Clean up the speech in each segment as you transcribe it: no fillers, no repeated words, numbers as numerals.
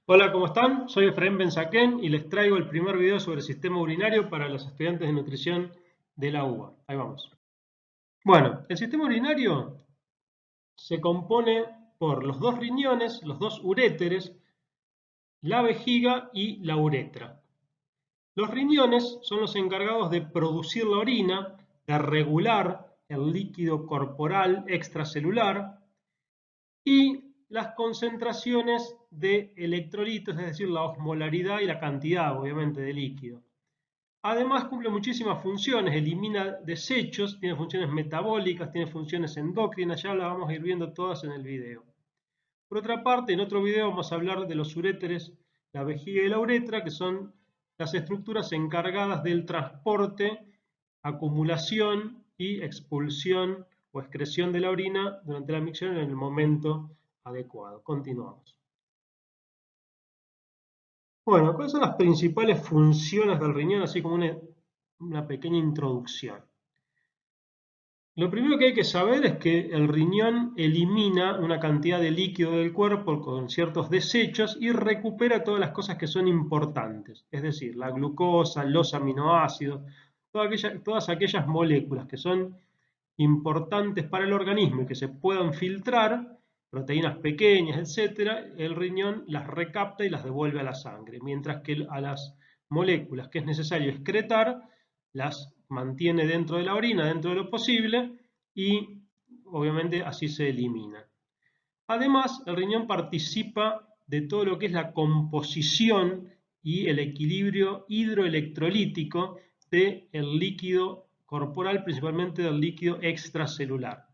Hola, ¿cómo están? Soy Efraín Benzaquén y les traigo el primer video sobre el sistema urinario para los estudiantes de nutrición de la UBA. Ahí vamos. Bueno, el sistema urinario se compone por los dos riñones, los dos uréteres, la vejiga y la uretra. Los riñones son los encargados de producir la orina, de regular el líquido corporal extracelular y las concentraciones de electrolitos, es decir, la osmolaridad y la cantidad, obviamente, de líquido. Además, cumple muchísimas funciones, elimina desechos, tiene funciones metabólicas, tiene funciones endocrinas, ya las vamos a ir viendo todas en el video. Por otra parte, en otro video vamos a hablar de los uréteres, la vejiga y la uretra, que son las estructuras encargadas del transporte, acumulación y expulsión o excreción de la orina durante la micción en el momento adecuado. Continuamos. Bueno, ¿cuáles son las principales funciones del riñón? Así como una pequeña introducción. Lo primero que hay que saber es que el riñón elimina una cantidad de líquido del cuerpo con ciertos desechos y recupera todas las cosas que son importantes, es decir, la glucosa, los aminoácidos, todas aquellas moléculas que son importantes para el organismo y que se puedan filtrar, proteínas pequeñas, etcétera, el riñón las recapta y las devuelve a la sangre, mientras que a las moléculas que es necesario excretar las mantiene dentro de la orina, dentro de lo posible, y obviamente así se elimina. Además, el riñón participa de todo lo que es la composición y el equilibrio hidroelectrolítico del líquido corporal, principalmente del líquido extracelular,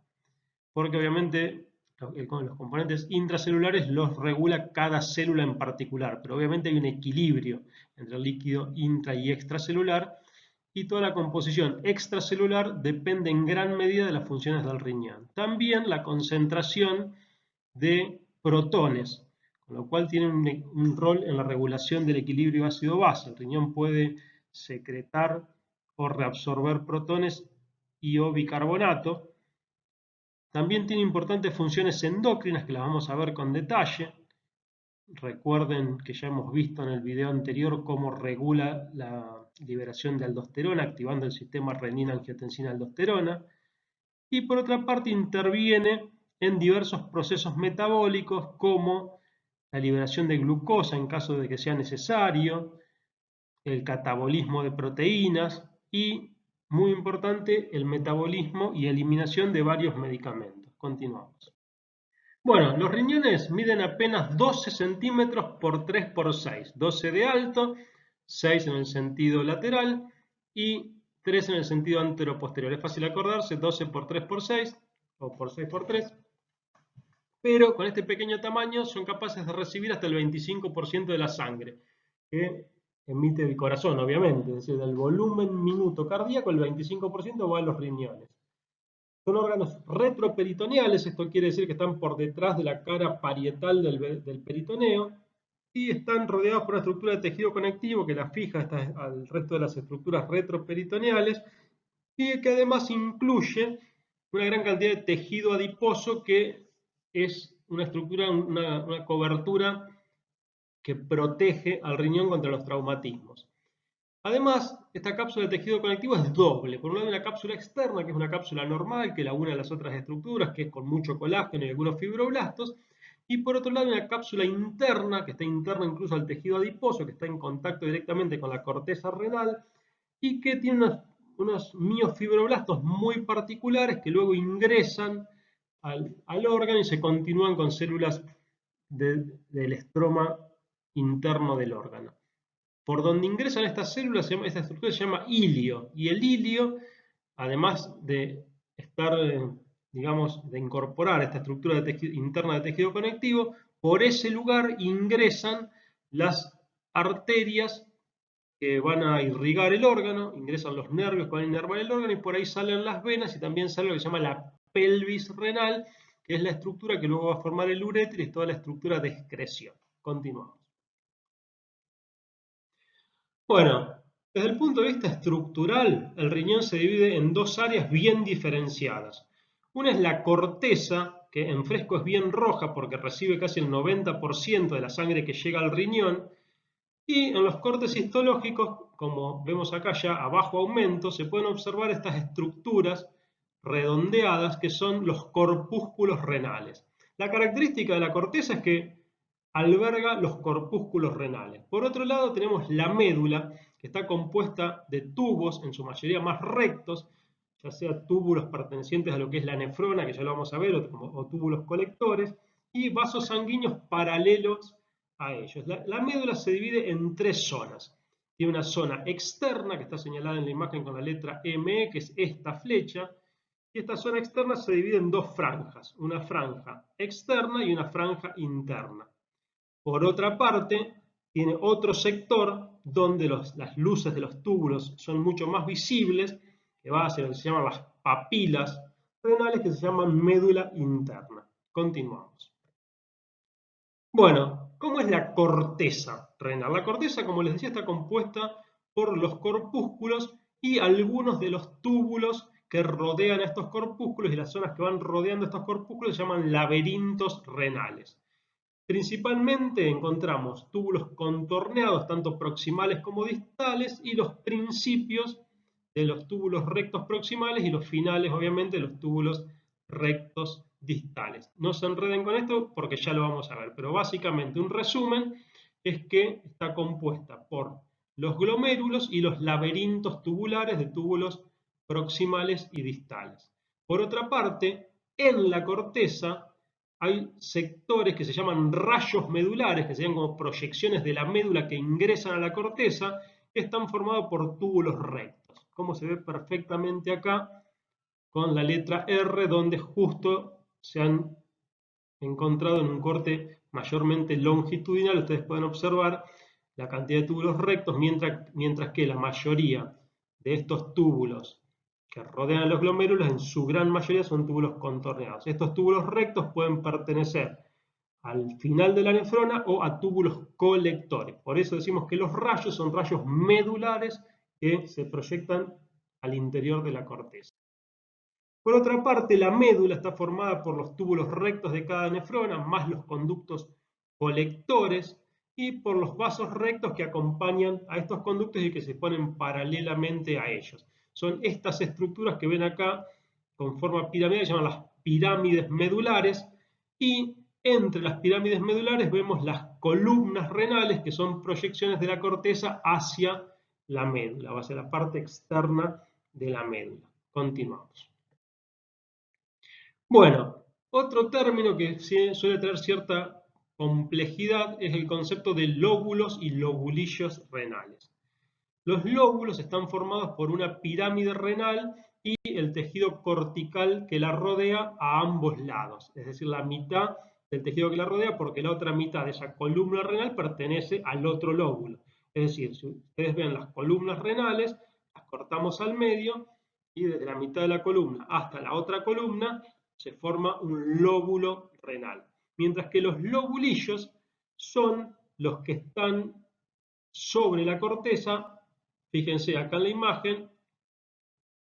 porque obviamente los componentes intracelulares los regula cada célula en particular, pero obviamente hay un equilibrio entre el líquido intra y extracelular y toda la composición extracelular depende en gran medida de las funciones del riñón. También la concentración de protones, con lo cual tiene un rol en la regulación del equilibrio ácido-base. El riñón puede secretar o reabsorber protones y o bicarbonato. También tiene importantes funciones endocrinas que las vamos a ver con detalle. Recuerden que ya hemos visto en el video anterior cómo regula la liberación de aldosterona, activando el sistema renina-angiotensina-aldosterona. Y por otra parte interviene en diversos procesos metabólicos como la liberación de glucosa en caso de que sea necesario, el catabolismo de proteínas y, muy importante, el metabolismo y eliminación de varios medicamentos. Continuamos. Bueno, los riñones miden apenas 12 centímetros por 3 por 6, 12 de alto, 6 en el sentido lateral y 3 en el sentido antero-posterior. Es fácil acordarse, 12 por 3 por 6 o por 6 por 3, pero con este pequeño tamaño son capaces de recibir hasta el 25% de la sangre que emite el corazón, obviamente, es decir, del volumen minuto cardíaco, el 25% va a los riñones. Son órganos retroperitoneales, esto quiere decir que están por detrás de la cara parietal del peritoneo y están rodeados por una estructura de tejido conectivo que la fija al resto de las estructuras retroperitoneales y que además incluye una gran cantidad de tejido adiposo que es una estructura, una cobertura que protege al riñón contra los traumatismos. Además, esta cápsula de tejido conectivo es doble. Por un lado, una cápsula externa, que es una cápsula normal, que la une a las otras estructuras, que es con mucho colágeno y algunos fibroblastos. Y por otro lado, una cápsula interna, que está interna incluso al tejido adiposo, que está en contacto directamente con la corteza renal, y que tiene unos miofibroblastos muy particulares que luego ingresan al órgano y se continúan con células del estroma interno del órgano. Por donde ingresan estas células, esta estructura se llama hilio, y el hilio, además de estar, digamos, de incorporar esta estructura interna de tejido conectivo, por ese lugar ingresan las arterias que van a irrigar el órgano, ingresan los nervios que van a inervar el órgano y por ahí salen las venas y también sale lo que se llama la pelvis renal, que es la estructura que luego va a formar el uréter y toda la estructura de excreción. Continuamos. Bueno, desde el punto de vista estructural, el riñón se divide en dos áreas bien diferenciadas. Una es la corteza, que en fresco es bien roja porque recibe casi el 90% de la sangre que llega al riñón, y en los cortes histológicos, como vemos acá ya a bajo aumento, se pueden observar estas estructuras redondeadas que son los corpúsculos renales. La característica de la corteza es que alberga los corpúsculos renales. Por otro lado tenemos la médula, que está compuesta de tubos, en su mayoría más rectos, ya sea túbulos pertenecientes a lo que es la nefrona, que ya lo vamos a ver, o túbulos colectores, y vasos sanguíneos paralelos a ellos. La médula se divide en tres zonas. Tiene una zona externa, que está señalada en la imagen con la letra ME, que es esta flecha, y esta zona externa se divide en dos franjas, una franja externa y una franja interna. Por otra parte, tiene otro sector donde las luces de los túbulos son mucho más visibles, que va hacia lo que se llaman las papilas renales, que se llaman médula interna. Continuamos. Bueno, ¿cómo es la corteza renal? La corteza, como les decía, está compuesta por los corpúsculos y algunos de los túbulos que rodean a estos corpúsculos, y las zonas que van rodeando estos corpúsculos se llaman laberintos renales. Principalmente encontramos túbulos contorneados, tanto proximales como distales, y los principios de los túbulos rectos proximales y los finales, obviamente, de los túbulos rectos distales. No se enreden con esto porque ya lo vamos a ver, pero básicamente un resumen es que está compuesta por los glomérulos y los laberintos tubulares de túbulos proximales y distales. Por otra parte, en la corteza hay sectores que se llaman rayos medulares, que serían como proyecciones de la médula que ingresan a la corteza, que están formados por túbulos rectos, como se ve perfectamente acá con la letra R, donde justo se han encontrado en un corte mayormente longitudinal. Ustedes pueden observar la cantidad de túbulos rectos, mientras que la mayoría de estos túbulos que rodean los glomérulos, en su gran mayoría son túbulos contorneados. Estos túbulos rectos pueden pertenecer al final de la nefrona o a túbulos colectores. Por eso decimos que los rayos son rayos medulares que se proyectan al interior de la corteza. Por otra parte, la médula está formada por los túbulos rectos de cada nefrona, más los conductos colectores, y por los vasos rectos que acompañan a estos conductos y que se ponen paralelamente a ellos. Son estas estructuras que ven acá con forma piramidal, se llaman las pirámides medulares, y entre las pirámides medulares vemos las columnas renales, que son proyecciones de la corteza hacia la médula, hacia la parte externa de la médula. Continuamos. Bueno, otro término que suele tener cierta complejidad es el concepto de lóbulos y lobulillos renales. Los lóbulos están formados por una pirámide renal y el tejido cortical que la rodea a ambos lados, es decir, la mitad del tejido que la rodea, porque la otra mitad de esa columna renal pertenece al otro lóbulo. Es decir, si ustedes ven las columnas renales, las cortamos al medio y desde la mitad de la columna hasta la otra columna se forma un lóbulo renal. Mientras que los lobulillos son los que están sobre la corteza. Fíjense acá en la imagen,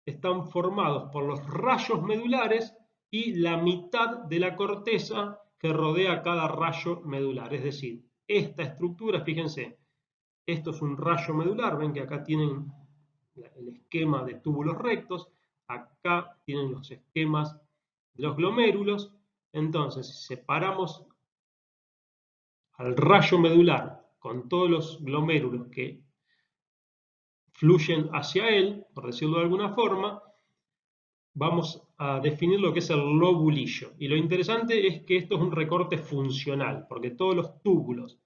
están formados por los rayos medulares y la mitad de la corteza que rodea cada rayo medular. Es decir, esta estructura, fíjense, esto es un rayo medular, ven que acá tienen el esquema de túbulos rectos, acá tienen los esquemas de los glomérulos. Entonces, si separamos al rayo medular con todos los glomérulos que fluyen hacia él, por decirlo de alguna forma, vamos a definir lo que es el lobulillo. Y lo interesante es que esto es un recorte funcional, porque todos los túbulos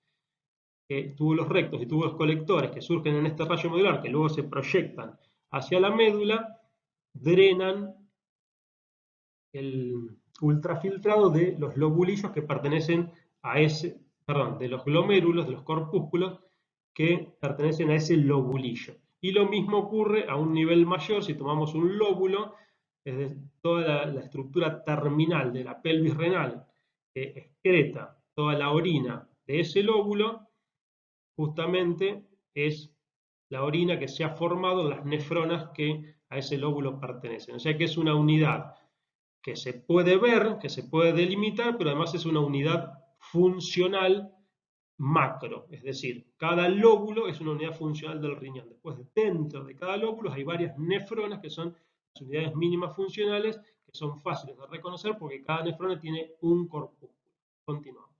rectos y túbulos colectores que surgen en este rayo medular, que luego se proyectan hacia la médula, drenan el ultrafiltrado de los lobulillos que pertenecen a ese, perdón, de los glomérulos, de los corpúsculos que pertenecen a ese lobulillo. Y lo mismo ocurre a un nivel mayor si tomamos un lóbulo, es decir, toda la estructura terminal de la pelvis renal que excreta toda la orina de ese lóbulo, justamente es la orina que se ha formado en las nefronas que a ese lóbulo pertenecen. O sea que es una unidad que se puede ver, que se puede delimitar, pero además es una unidad funcional macro, es decir, cada lóbulo es una unidad funcional del riñón. Después, dentro de cada lóbulo hay varias nefronas que son las unidades mínimas funcionales, que son fáciles de reconocer porque cada nefrona tiene un corpúsculo. Continuamos.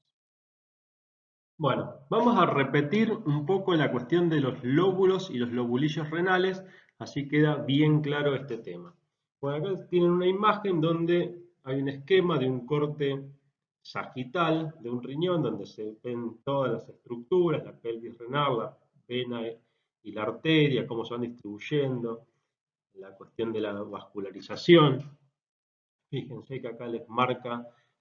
Bueno, vamos a repetir un poco la cuestión de los lóbulos y los lobulillos renales, así queda bien claro este tema. Bueno, acá tienen una imagen donde hay un esquema de un corte sagital de un riñón, donde se ven todas las estructuras, la pelvis renal, la vena y la arteria, cómo se van distribuyendo, la cuestión de la vascularización. Fíjense que acá les marca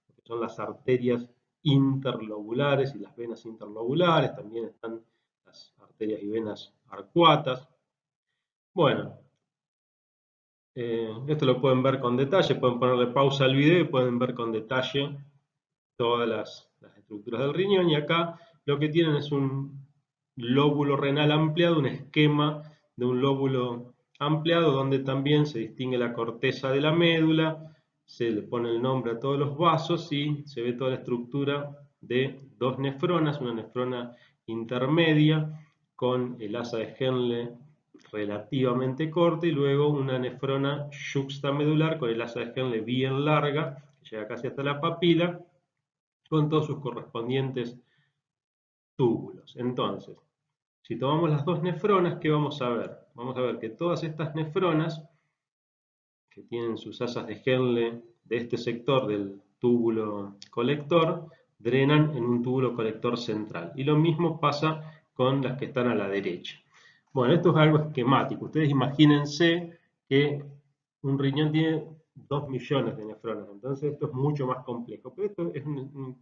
lo que son las arterias interlobulares y las venas interlobulares, también están las arterias y venas arcuatas. Bueno, esto lo pueden ver con detalle, pueden ponerle pausa al video y pueden ver con detalle todas las estructuras del riñón. Y acá lo que tienen es un lóbulo renal ampliado, un esquema de un lóbulo ampliado donde también se distingue la corteza de la médula, se le pone el nombre a todos los vasos y se ve toda la estructura de dos nefronas, una nefrona intermedia con el asa de Henle relativamente corta y luego una nefrona yuxtamedular con el asa de Henle bien larga, que llega casi hasta la papila, con todos sus correspondientes túbulos. Entonces, si tomamos las dos nefronas, ¿qué vamos a ver? Vamos a ver que todas estas nefronas, que tienen sus asas de Henle de este sector del túbulo colector, drenan en un túbulo colector central. Y lo mismo pasa con las que están a la derecha. Bueno, esto es algo esquemático. Ustedes imagínense que un riñón tiene 2 millones de nefronas, entonces esto es mucho más complejo. Pero esto es un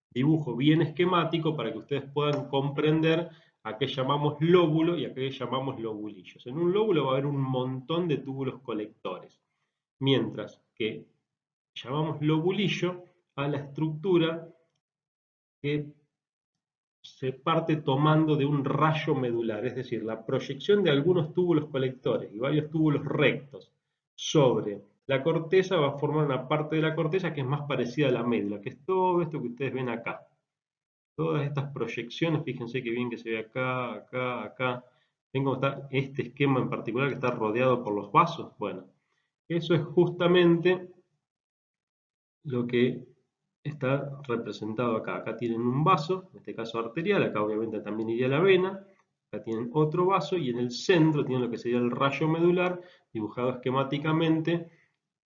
dibujo bien esquemático para que ustedes puedan comprender a qué llamamos lóbulo y a qué llamamos lobulillos. En un lóbulo va a haber un montón de túbulos colectores, mientras que llamamos lobulillo a la estructura que se parte tomando de un rayo medular, es decir, la proyección de algunos túbulos colectores y varios túbulos rectos sobre la corteza va a formar una parte de la corteza que es más parecida a la médula, que es todo esto que ustedes ven acá. Todas estas proyecciones, fíjense que bien que se ve acá, acá, acá. ¿Ven cómo está este esquema en particular que está rodeado por los vasos? Bueno, eso es justamente lo que está representado acá. Acá tienen un vaso, en este caso arterial, acá obviamente también iría la vena, acá tienen otro vaso y en el centro tienen lo que sería el rayo medular, dibujado esquemáticamente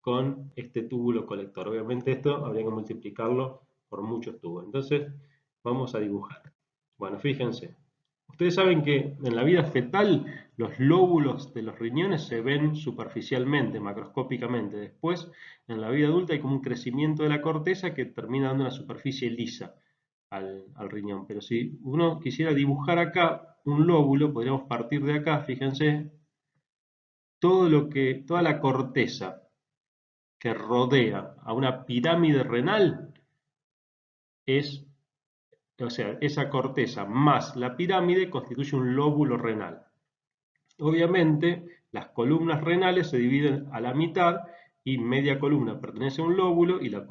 con este túbulo colector. Obviamente esto habría que multiplicarlo por muchos tubos. Entonces vamos a dibujar. Bueno, fíjense. Ustedes saben que en la vida fetal los lóbulos de los riñones se ven superficialmente, macroscópicamente. Después, en la vida adulta hay como un crecimiento de la corteza que termina dando una superficie lisa al riñón. Pero si uno quisiera dibujar acá un lóbulo, podríamos partir de acá, fíjense, toda la corteza que rodea a una pirámide renal es, o sea, esa corteza más la pirámide constituye un lóbulo renal. Obviamente, las columnas renales se dividen a la mitad y media columna pertenece a un lóbulo y la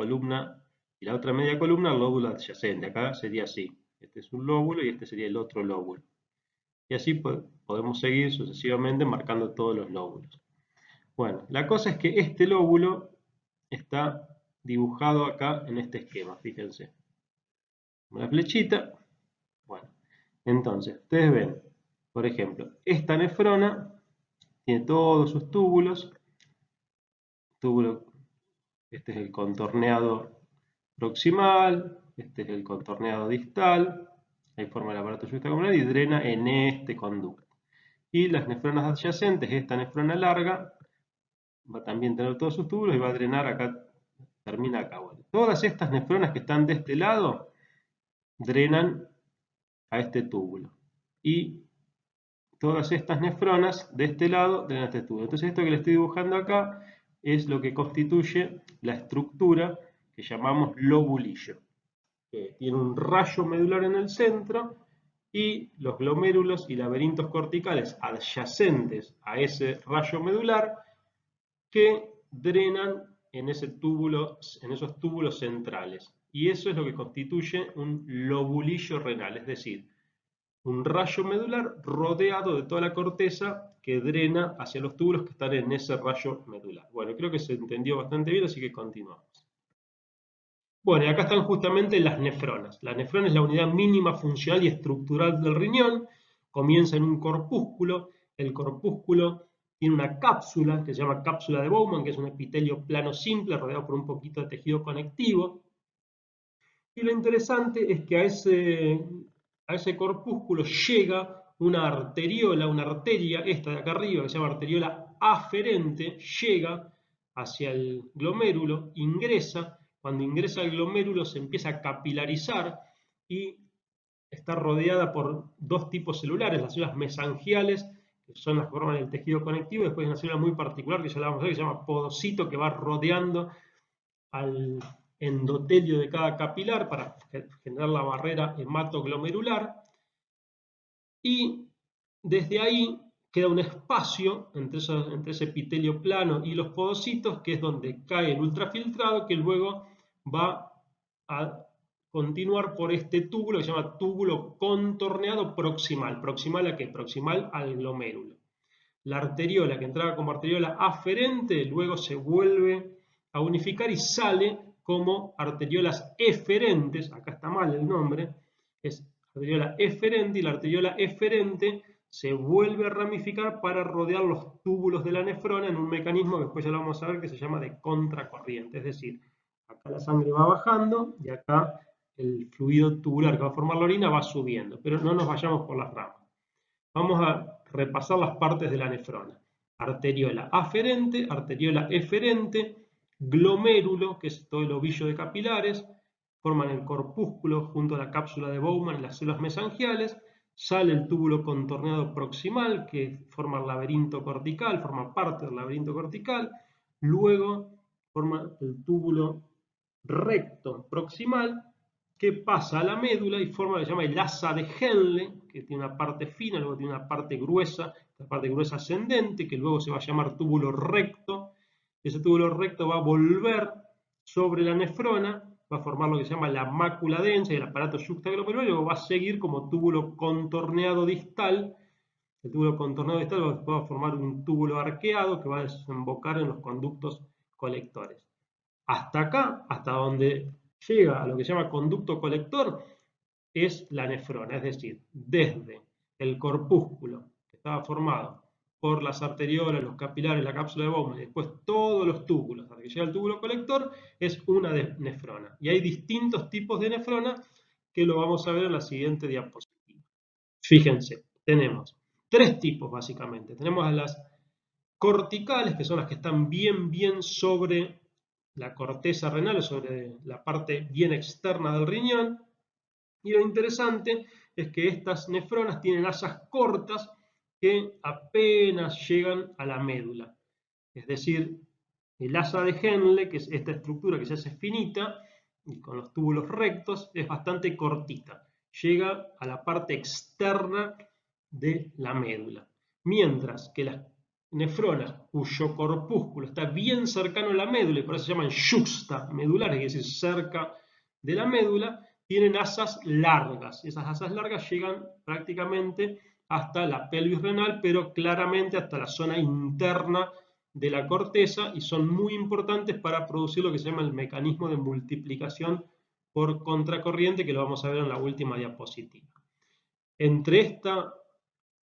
otra media columna al lóbulo adyacente. Acá sería así. Este es un lóbulo y este sería el otro lóbulo. Y así podemos seguir sucesivamente marcando todos los lóbulos. Bueno, la cosa es que este lóbulo está dibujado acá en este esquema, fíjense. Una flechita. Bueno, entonces, ustedes ven, por ejemplo, esta nefrona tiene todos sus túbulos. Este es el contorneado proximal, este es el contorneado distal, ahí forma el aparato yuxtacomular y drena en este conducto. Y las nefronas adyacentes, esta nefrona larga, va a también tener todos sus túbulos y va a drenar acá, termina acá. Bueno, todas estas nefronas que están de este lado drenan a este túbulo. Y todas estas nefronas de este lado drenan a este túbulo. Entonces esto que le estoy dibujando acá es lo que constituye la estructura que llamamos lobulillo. Que tiene un rayo medular en el centro y los glomérulos y laberintos corticales adyacentes a ese rayo medular que drenan en esos túbulos centrales. Y eso es lo que constituye un lobulillo renal, es decir, un rayo medular rodeado de toda la corteza que drena hacia los túbulos que están en ese rayo medular. Bueno, creo que se entendió bastante bien, así que continuamos. Bueno, y acá están justamente las nefronas. La nefrona es la unidad mínima funcional y estructural del riñón. Comienza en un corpúsculo. El corpúsculo tiene una cápsula que se llama cápsula de Bowman, que es un epitelio plano simple rodeado por un poquito de tejido conectivo. Y lo interesante es que a ese corpúsculo llega una arteriola, una arteria, esta de acá arriba, que se llama arteriola aferente, llega hacia el glomérulo, ingresa. Cuando ingresa al glomérulo se empieza a capilarizar y está rodeada por dos tipos celulares, las células mesangiales, que son las que forman el tejido conectivo, y después hay una célula muy particular que ya la vamos a ver, que se llama podocito, que va rodeando al endotelio de cada capilar para generar la barrera hematoglomerular, y desde ahí queda un espacio entre ese epitelio plano y los podocitos, que es donde cae el ultrafiltrado, que luego va a continuar por este túbulo que se llama túbulo contorneado proximal. ¿Proximal a qué? Proximal al glomérulo. La arteriola que entraba como arteriola aferente luego se vuelve a unificar y sale como arteriolas eferentes. Acá está mal el nombre, es arteriola eferente, y la arteriola eferente se vuelve a ramificar para rodear los túbulos de la nefrona en un mecanismo que después ya lo vamos a ver, que se llama de contracorriente. Es decir, acá la sangre va bajando y acá el fluido tubular que va a formar la orina va subiendo, pero no nos vayamos por las ramas. Vamos a repasar las partes de la nefrona. Arteriola aferente, arteriola eferente, glomérulo, que es todo el ovillo de capilares, forman el corpúsculo junto a la cápsula de Bowman y las células mesangiales, sale el túbulo contorneado proximal, que forma el laberinto cortical, forma parte del laberinto cortical, luego forma el túbulo recto proximal, que pasa a la médula y forma lo que se llama el asa de Henle, que tiene una parte fina, luego tiene una parte gruesa, la parte gruesa ascendente, que luego se va a llamar túbulo recto. Ese túbulo recto va a volver sobre la nefrona, va a formar lo que se llama la mácula densa y el aparato yuxtaglomerular, y luego va a seguir como túbulo contorneado distal. El túbulo contorneado distal va a formar un túbulo arqueado que va a desembocar en los conductos colectores. Hasta acá, hasta donde llega a lo que se llama conducto colector, es la nefrona, es decir, desde el corpúsculo que estaba formado por las arteriolas, los capilares, la cápsula de Bowman, y después todos los túbulos, hasta que llega el túbulo colector, es una nefrona. Y hay distintos tipos de nefrona que lo vamos a ver en la siguiente diapositiva. Fíjense, tenemos tres tipos básicamente. Tenemos a las corticales, que son las que están bien sobre la corteza renal, sobre la parte bien externa del riñón. Y lo interesante es que estas nefronas tienen asas cortas que apenas llegan a la médula. Es decir, el asa de Henle, que es esta estructura que se hace finita y con los túbulos rectos, es bastante cortita. Llega a la parte externa de la médula. Mientras que las nefronas cuyo corpúsculo está bien cercano a la médula, y por eso se llaman yuxtamedulares, es decir, cerca de la médula, tienen asas largas. Esas asas largas llegan prácticamente hasta la pelvis renal, pero claramente hasta la zona interna de la corteza, y son muy importantes para producir lo que se llama el mecanismo de multiplicación por contracorriente, que lo vamos a ver en la última diapositiva. Entre esta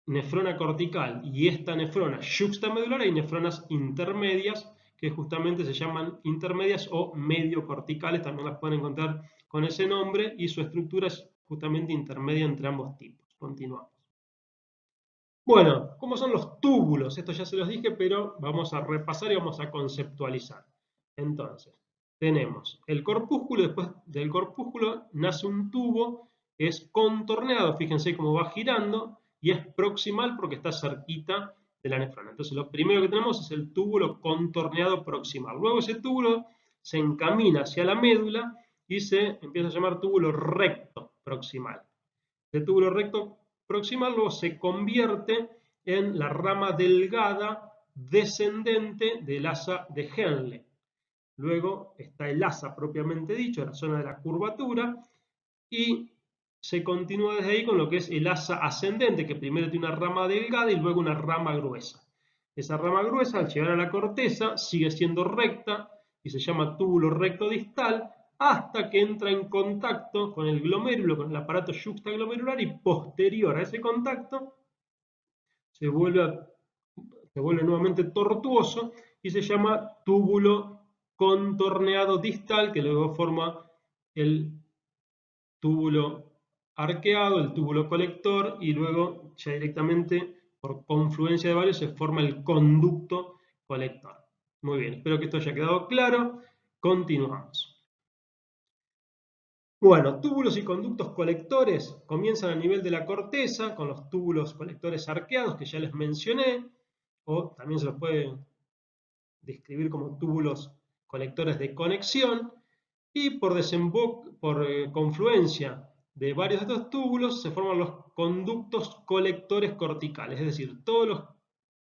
nefrona cortical y esta nefrona yuxtamedular hay nefronas intermedias, que justamente se llaman intermedias o mediocorticales, también las pueden encontrar con ese nombre, y su estructura es justamente intermedia entre ambos tipos. Continuamos. Bueno, ¿cómo son los túbulos? Esto ya se los dije, pero vamos a repasar y vamos a conceptualizar. Entonces, tenemos el corpúsculo, después del corpúsculo nace un tubo que es contorneado, fíjense cómo va girando, y es proximal porque está cerquita de la nefrona. Entonces, lo primero que tenemos es el túbulo contorneado proximal. Luego ese túbulo se encamina hacia la médula y se empieza a llamar túbulo recto proximal. El túbulo recto proximal luego se convierte en la rama delgada descendente del asa de Henle. luego está el asa propiamente dicho, la zona de la curvatura, y se continúa desde ahí con lo que es el asa ascendente, que primero tiene una rama delgada y luego una rama gruesa. Esa rama gruesa, al llegar a la corteza, sigue siendo recta y se llama túbulo recto distal, hasta que entra en contacto con el glomérulo, con el aparato yuxtaglomerular, y posterior a ese contacto se vuelve nuevamente tortuoso y se llama túbulo contorneado distal, que luego forma el túbulo arqueado, el túbulo colector, y luego ya directamente por confluencia de varios se forma el conducto colector. Muy bien, espero que esto haya quedado claro. Continuamos. Bueno, túbulos y conductos colectores comienzan a nivel de la corteza con los túbulos colectores arqueados que ya les mencioné, o también se los puede describir como túbulos colectores de conexión, y por confluencia de varios de estos túbulos se forman los conductos colectores corticales, es decir, todos los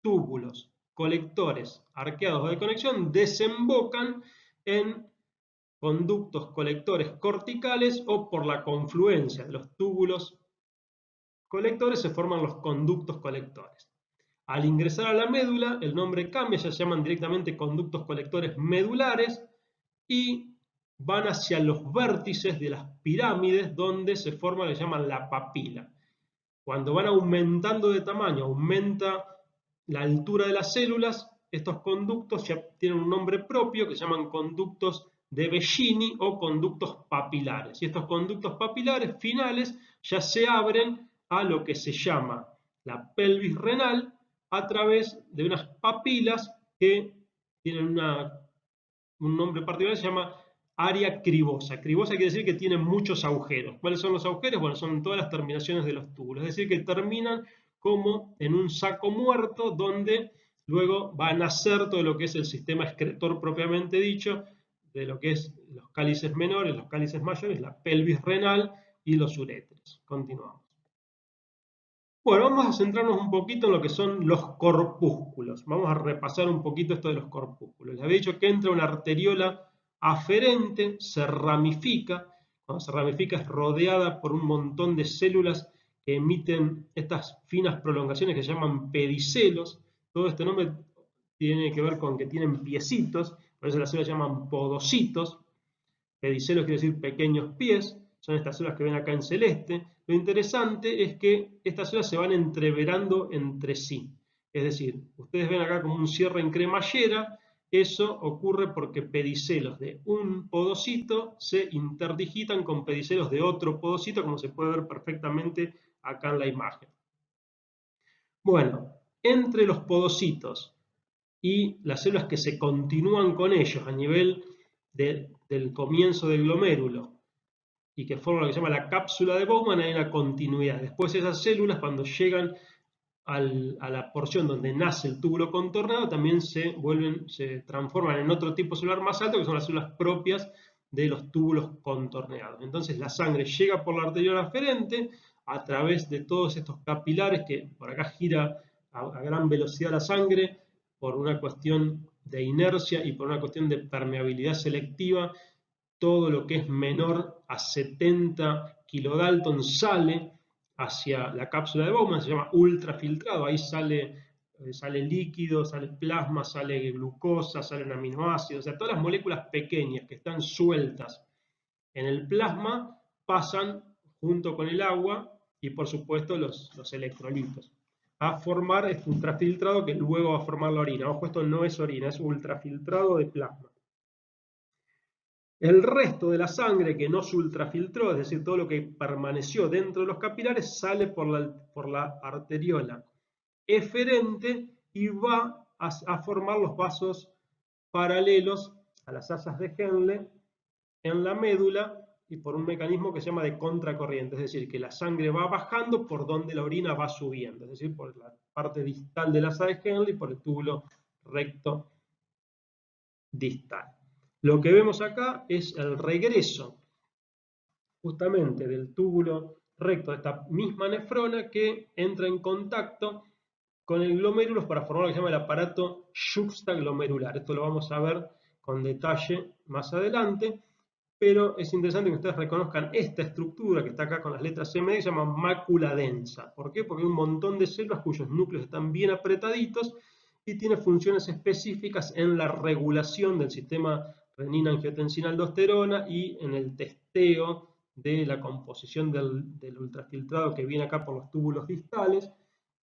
túbulos colectores arqueados o de conexión desembocan en conductos colectores corticales, o por la confluencia de los túbulos colectores se forman los conductos colectores. Al ingresar a la médula, el nombre cambia, ya se llaman directamente conductos colectores medulares y van hacia los vértices de las pirámides donde se forma lo que llaman la papila. Cuando van aumentando de tamaño, aumenta la altura de las células, estos conductos ya tienen un nombre propio que se llaman conductos de Bellini o conductos papilares. Y estos conductos papilares finales ya se abren a lo que se llama la pelvis renal a través de unas papilas que tienen un nombre particular, se llama área cribosa. Cribosa quiere decir que tiene muchos agujeros. ¿Cuáles son los agujeros? Bueno, son todas las terminaciones de los túbulos. Es decir, que terminan como en un saco muerto donde luego va a nacer todo lo que es el sistema excretor propiamente dicho, de lo que es los cálices menores, los cálices mayores, la pelvis renal y los uréteres. Continuamos. Bueno, vamos a centrarnos un poquito en lo que son los corpúsculos. Vamos a repasar un poquito esto de los corpúsculos. Les había dicho que entra una arteriola aferente, se ramifica. Cuando se ramifica es rodeada por un montón de células que emiten estas finas prolongaciones que se llaman pedicelos. Todo este nombre tiene que ver con que tienen piecitos, por eso las células se llaman podocitos. Pedicelos quiere decir pequeños pies, son estas células que ven acá en celeste. Lo interesante es que estas células se van entreverando entre sí. Es decir, ustedes ven acá como un cierre en cremallera, eso ocurre porque pedicelos de un podocito se interdigitan con pedicelos de otro podocito, como se puede ver perfectamente acá en la imagen. Bueno, entre los podocitos y las células que se continúan con ellos a nivel del comienzo del glomérulo y que forman lo que se llama la cápsula de Bowman, hay una continuidad. Después esas células, cuando llegan a la porción donde nace el túbulo contorneado, también se transforman en otro tipo celular más alto, que son las células propias de los túbulos contorneados. Entonces la sangre llega por la arteriola aferente a través de todos estos capilares, que por acá gira a gran velocidad la sangre por una cuestión de inercia y por una cuestión de permeabilidad selectiva. Todo lo que es menor a 70 kilodalton sale hacia la cápsula de Bowman, se llama ultrafiltrado, ahí sale líquido, sale plasma, sale glucosa, salen aminoácidos, o sea, todas las moléculas pequeñas que están sueltas en el plasma pasan junto con el agua y por supuesto los electrolitos a formar este ultrafiltrado que luego va a formar la orina. Ojo, esto no es orina, es ultrafiltrado de plasma. El resto de la sangre que no se ultrafiltró, es decir, todo lo que permaneció dentro de los capilares, sale por la arteriola eferente y va a formar los vasos paralelos a las asas de Henle en la médula y por un mecanismo que se llama de contracorriente, es decir, que la sangre va bajando por donde la orina va subiendo, es decir, por la parte distal de la asa de Henle y por el túbulo recto distal. Lo que vemos acá es el regreso justamente del túbulo recto de esta misma nefrona que entra en contacto con el glomérulo para formar lo que se llama el aparato yuxtaglomerular. Esto lo vamos a ver con detalle más adelante, pero es interesante que ustedes reconozcan esta estructura que está acá con las letras M, que se llama mácula densa. ¿Por qué? Porque hay un montón de células cuyos núcleos están bien apretaditos y tiene funciones específicas en la regulación del sistema renina-angiotensina-aldosterona y en el testeo de la composición del ultrafiltrado que viene acá por los túbulos distales,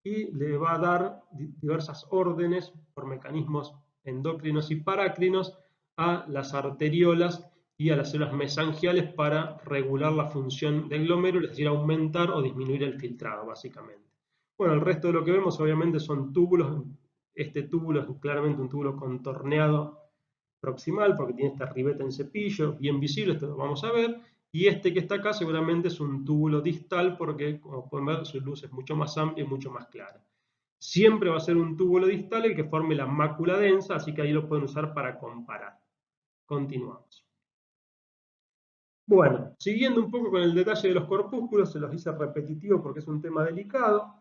y le va a dar diversas órdenes por mecanismos endocrinos y parácrinos a las arteriolas y a las células mesangiales para regular la función del glomérulo, es decir, aumentar o disminuir el filtrado, básicamente. Bueno, el resto de lo que vemos obviamente son túbulos. Este túbulo es claramente un túbulo contorneado proximal porque tiene esta ribeta en cepillo, bien visible, esto lo vamos a ver. Y este que está acá seguramente es un túbulo distal porque, como pueden ver, su luz es mucho más amplia y mucho más clara. Siempre va a ser un túbulo distal el que forme la mácula densa, así que ahí lo pueden usar para comparar. Continuamos. Bueno, siguiendo un poco con el detalle de los corpúsculos, se los hice repetitivo porque es un tema delicado.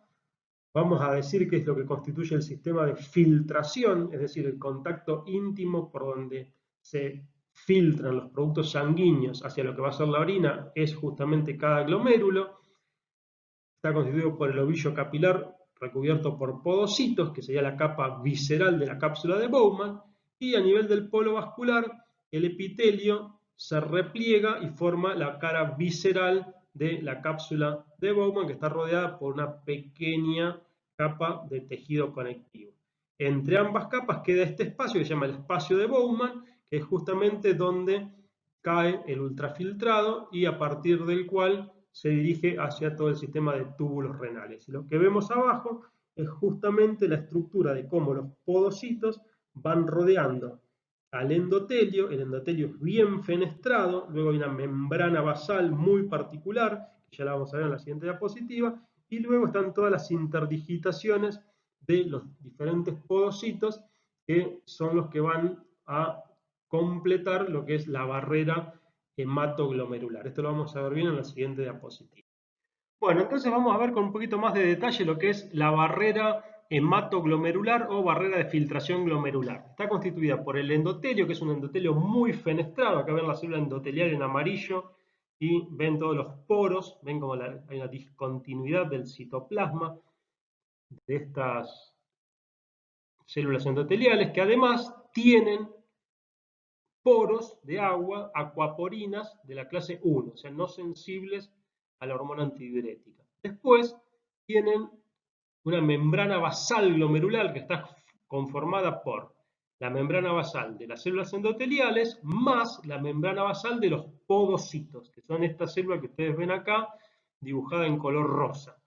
Vamos a decir qué es lo que constituye el sistema de filtración, es decir, el contacto íntimo por donde se filtran los productos sanguíneos hacia lo que va a ser la orina, es justamente cada glomérulo. Está constituido por el ovillo capilar recubierto por podocitos, que sería la capa visceral de la cápsula de Bowman, y a nivel del polo vascular, el epitelio se repliega y forma la cara visceral de la cápsula de Bowman, que está rodeada por una pequeña capa de tejido conectivo. Entre ambas capas queda este espacio que se llama el espacio de Bowman, que es justamente donde cae el ultrafiltrado y a partir del cual se dirige hacia todo el sistema de túbulos renales. Y lo que vemos abajo es justamente la estructura de cómo los podocitos van rodeando al endotelio. El endotelio es bien fenestrado, luego hay una membrana basal muy particular, que ya la vamos a ver en la siguiente diapositiva, y luego están todas las interdigitaciones de los diferentes podocitos, que son los que van a completar lo que es la barrera hematoglomerular. Esto lo vamos a ver bien en la siguiente diapositiva. Bueno, entonces vamos a ver con un poquito más de detalle lo que es la barrera hematoglomerular o barrera de filtración glomerular. Está constituida por el endotelio, que es un endotelio muy fenestrado. Acá ven la célula endotelial en amarillo y ven todos los poros, ven como hay una discontinuidad del citoplasma de estas células endoteliales, que además tienen poros de agua acuaporinas de la clase 1, o sea, no sensibles a la hormona antidiurética. Después tienen una membrana basal glomerular que está conformada por la membrana basal de las células endoteliales más la membrana basal de los podocitos, que son estas células que ustedes ven acá dibujada en color rosa.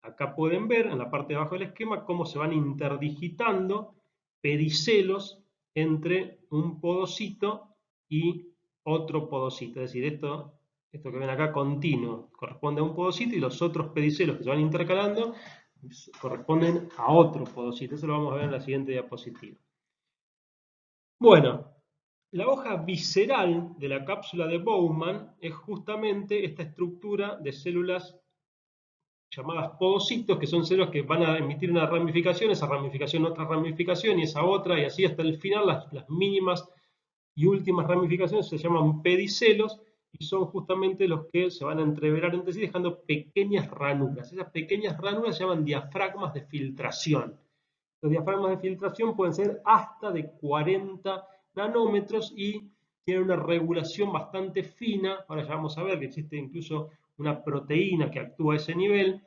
Acá pueden ver en la parte de abajo del esquema cómo se van interdigitando pedicelos entre un podocito y otro podocito. Es decir, esto que ven acá continuo corresponde a un podocito y los otros pedicelos que se van intercalando corresponden a otro podocito. Eso lo vamos a ver en la siguiente diapositiva. Bueno, la hoja visceral de la cápsula de Bowman es justamente esta estructura de células llamadas podocitos, que son células que van a emitir una ramificación, esa ramificación otra ramificación y esa otra, y así hasta el final. Las mínimas y últimas ramificaciones se llaman pedicelos y son justamente los que se van a entreverar entre sí dejando pequeñas ranuras. Esas pequeñas ranuras se llaman diafragmas de filtración. Los diafragmas de filtración pueden ser hasta de 40 nanómetros y tienen una regulación bastante fina. Ahora ya vamos a ver que existe incluso una proteína que actúa a ese nivel,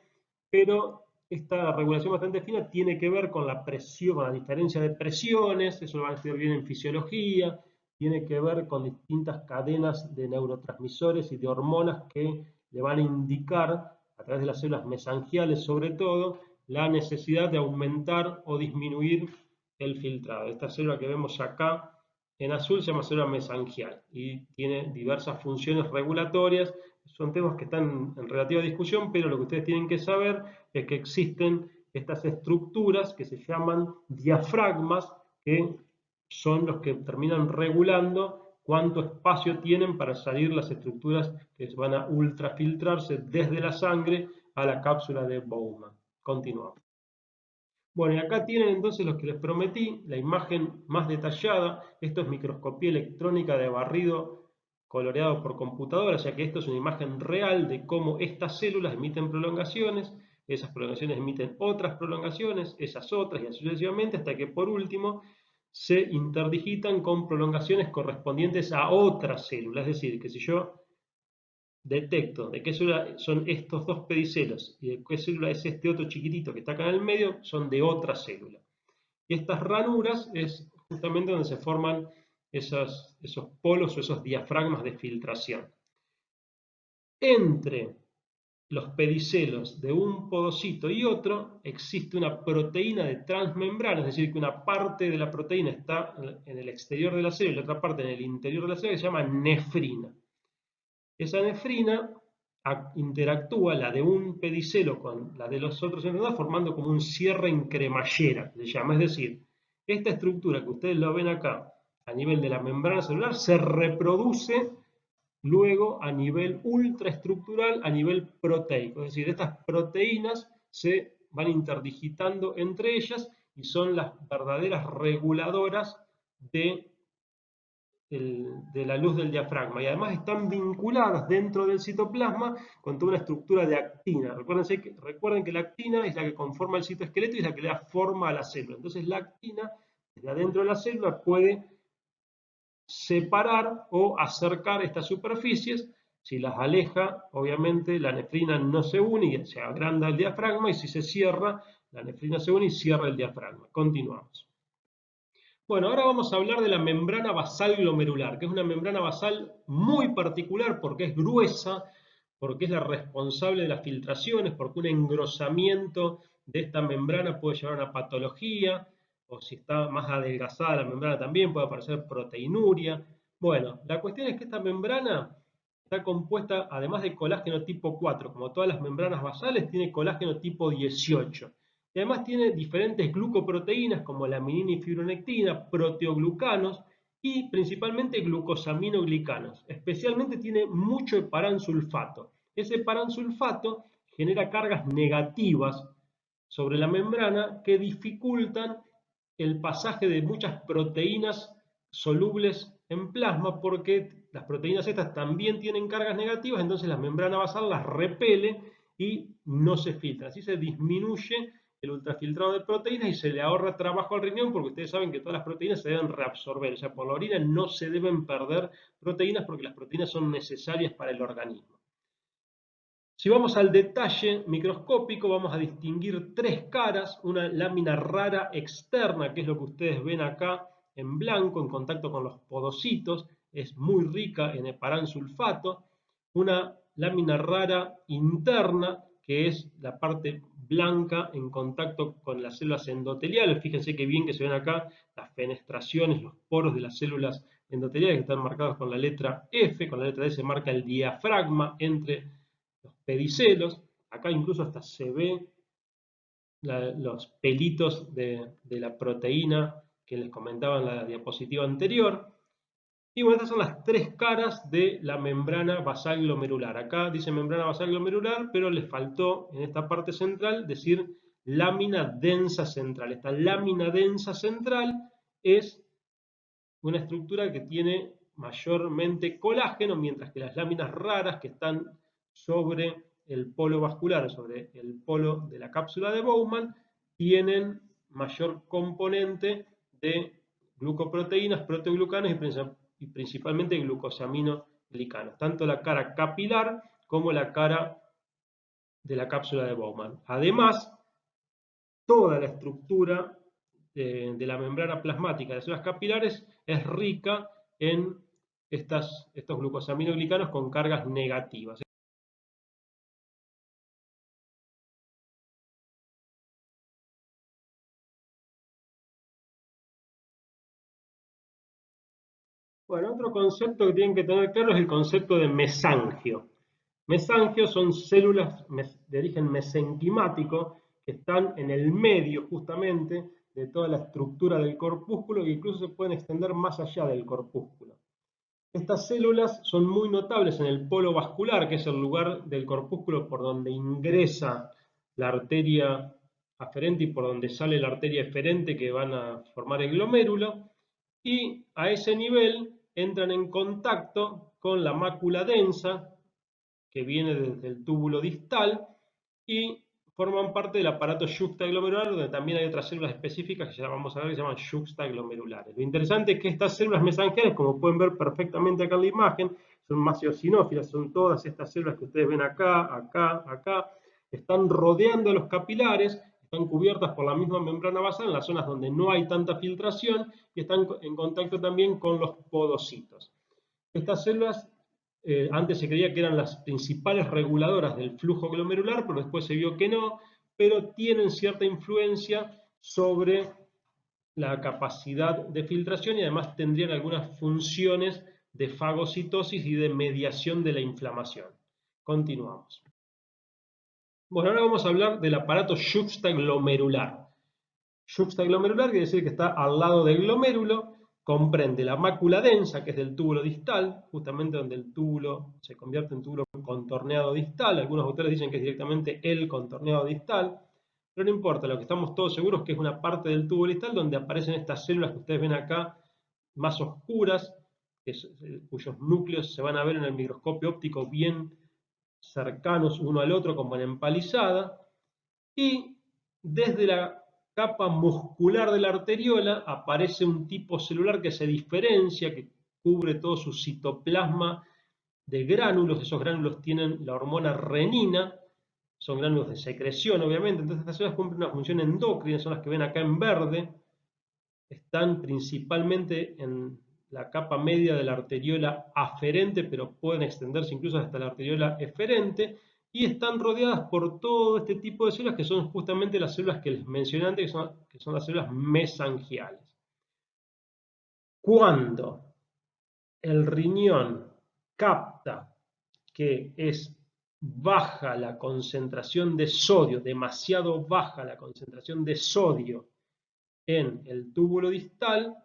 pero esta regulación bastante fina tiene que ver con la presión, con la diferencia de presiones. Eso lo van a estudiar bien en fisiología. Tiene que ver con distintas cadenas de neurotransmisores y de hormonas que le van a indicar, a través de las células mesangiales sobre todo, la necesidad de aumentar o disminuir el filtrado. Esta célula que vemos acá en azul se llama célula mesangial y tiene diversas funciones regulatorias. Son temas que están en relativa discusión, pero lo que ustedes tienen que saber es que existen estas estructuras que se llaman diafragmas, que son los que terminan regulando cuánto espacio tienen para salir las estructuras que van a ultrafiltrarse desde la sangre a la cápsula de Bowman. Continuamos. Bueno, y acá tienen entonces los que les prometí, la imagen más detallada. Esto es microscopía electrónica de barrido coloreado por computadora, ya que esto es una imagen real de cómo estas células emiten prolongaciones, esas prolongaciones emiten otras prolongaciones, esas otras y así sucesivamente, hasta que por último se interdigitan con prolongaciones correspondientes a otras células. Es decir, que si yo detecto de qué célula son estos dos pedicelos y de qué célula es este otro chiquitito que está acá en el medio, son de otra célula. Y estas ranuras es justamente donde se forman esos polos o esos diafragmas de filtración. Entre los pedicelos de un podocito y otro existe una proteína de transmembrana, es decir, que una parte de la proteína está en el exterior de la célula y otra parte en el interior de la célula, que se llama nefrina. Esa nefrina interactúa la de un pedicelo con la de los otros enredados formando como un cierre en cremallera, se llama. Es decir, esta estructura que ustedes lo ven acá a nivel de la membrana celular se reproduce luego a nivel ultraestructural, a nivel proteico. Es decir, estas proteínas se van interdigitando entre ellas y son las verdaderas reguladoras de la luz del diafragma, y además están vinculadas dentro del citoplasma con toda una estructura de actina. Recuerden que la actina es la que conforma el citoesqueleto y es la que le da forma a la célula. Entonces la actina, desde adentro de la célula, puede separar o acercar estas superficies. Si las aleja, obviamente la nefrina no se une y se agranda el diafragma, y si se cierra, la nefrina se une y cierra el diafragma. Continuamos. Bueno, ahora vamos a hablar de la membrana basal glomerular, que es una membrana basal muy particular porque es gruesa, porque es la responsable de las filtraciones, porque un engrosamiento de esta membrana puede llevar a una patología, o si está más adelgazada la membrana también puede aparecer proteinuria. Bueno, la cuestión es que esta membrana está compuesta, además de colágeno tipo 4, como todas las membranas basales, tiene colágeno tipo 18. Y además tiene diferentes glucoproteínas como la minina y fibronectina, proteoglucanos y principalmente glucosaminoglicanos. Especialmente tiene mucho heparansulfato. Ese heparansulfato genera cargas negativas sobre la membrana que dificultan el pasaje de muchas proteínas solubles en plasma, porque las proteínas estas también tienen cargas negativas, entonces la membrana basal las repele y no se filtra. Así se disminuye el ultrafiltrado de proteínas y se le ahorra trabajo al riñón, porque ustedes saben que todas las proteínas se deben reabsorber, o sea, por la orina no se deben perder proteínas porque las proteínas son necesarias para el organismo. Si vamos al detalle microscópico, vamos a distinguir tres caras: una lámina rara externa, que es lo que ustedes ven acá en blanco, en contacto con los podocitos, es muy rica en heparansulfato; una lámina rara interna, que es la parte blanca en contacto con las células endoteliales. Fíjense que bien que se ven acá las fenestraciones, los poros de las células endoteliales que están marcados con la letra F, con la letra D se marca el diafragma entre los pedicelos. Acá incluso hasta se ve los pelitos de la proteína que les comentaba en la diapositiva anterior. Y bueno, estas son las tres caras de la membrana basal glomerular. Acá dice membrana basal glomerular, pero les faltó en esta parte central decir lámina densa central. Esta lámina densa central es una estructura que tiene mayormente colágeno, mientras que las láminas raras que están sobre el polo vascular, sobre el polo de la cápsula de Bowman, tienen mayor componente de glucoproteínas, proteoglucanos y principalmente glucosaminoglicanos, tanto la cara capilar como la cara de la cápsula de Bowman. Además, toda la estructura de la membrana plasmática de las células capilares es rica en estos glucosaminoglicanos con cargas negativas. Bueno, otro concepto que tienen que tener claro es el concepto de mesangio. Mesangio son células de origen mesenquimático que están en el medio justamente de toda la estructura del corpúsculo e incluso se pueden extender más allá del corpúsculo. Estas células son muy notables en el polo vascular, que es el lugar del corpúsculo por donde ingresa la arteria aferente y por donde sale la arteria eferente que van a formar el glomérulo, y a ese nivel entran en contacto con la mácula densa que viene desde el túbulo distal y forman parte del aparato yuxtaglomerular, donde también hay otras células específicas que ya vamos a ver que se llaman yuxtaglomerulares. Lo interesante es que estas células mesangiales, como pueden ver perfectamente acá en la imagen, son más eosinófilas, son todas estas células que ustedes ven acá, acá, acá, están rodeando los capilares, están cubiertas por la misma membrana basal en las zonas donde no hay tanta filtración y están en contacto también con los podocitos. Estas células antes se creía que eran las principales reguladoras del flujo glomerular, pero después se vio que no, pero tienen cierta influencia sobre la capacidad de filtración y además tendrían algunas funciones de fagocitosis y de mediación de la inflamación. Continuamos. Bueno, ahora vamos a hablar del aparato yuxtaglomerular. Yuxtaglomerular quiere decir que está al lado del glomérulo, comprende la mácula densa, que es del túbulo distal, justamente donde el túbulo se convierte en túbulo contorneado distal. Algunos autores dicen que es directamente el contorneado distal, pero no importa, lo que estamos todos seguros es que es una parte del túbulo distal donde aparecen estas células que ustedes ven acá, más oscuras, cuyos núcleos se van a ver en el microscopio óptico bien cercanos uno al otro, como en empalizada, y desde la capa muscular de la arteriola aparece un tipo celular que se diferencia, que cubre todo su citoplasma de gránulos. Esos gránulos tienen la hormona renina, son gránulos de secreción obviamente, entonces estas células cumplen una función endocrina, son las que ven acá en verde, están principalmente en la capa media de la arteriola aferente, pero pueden extenderse incluso hasta la arteriola eferente, y están rodeadas por todo este tipo de células que son justamente las células que les mencioné antes, que son las células mesangiales. Cuando el riñón capta que es baja la concentración de sodio, demasiado baja la concentración de sodio en el túbulo distal,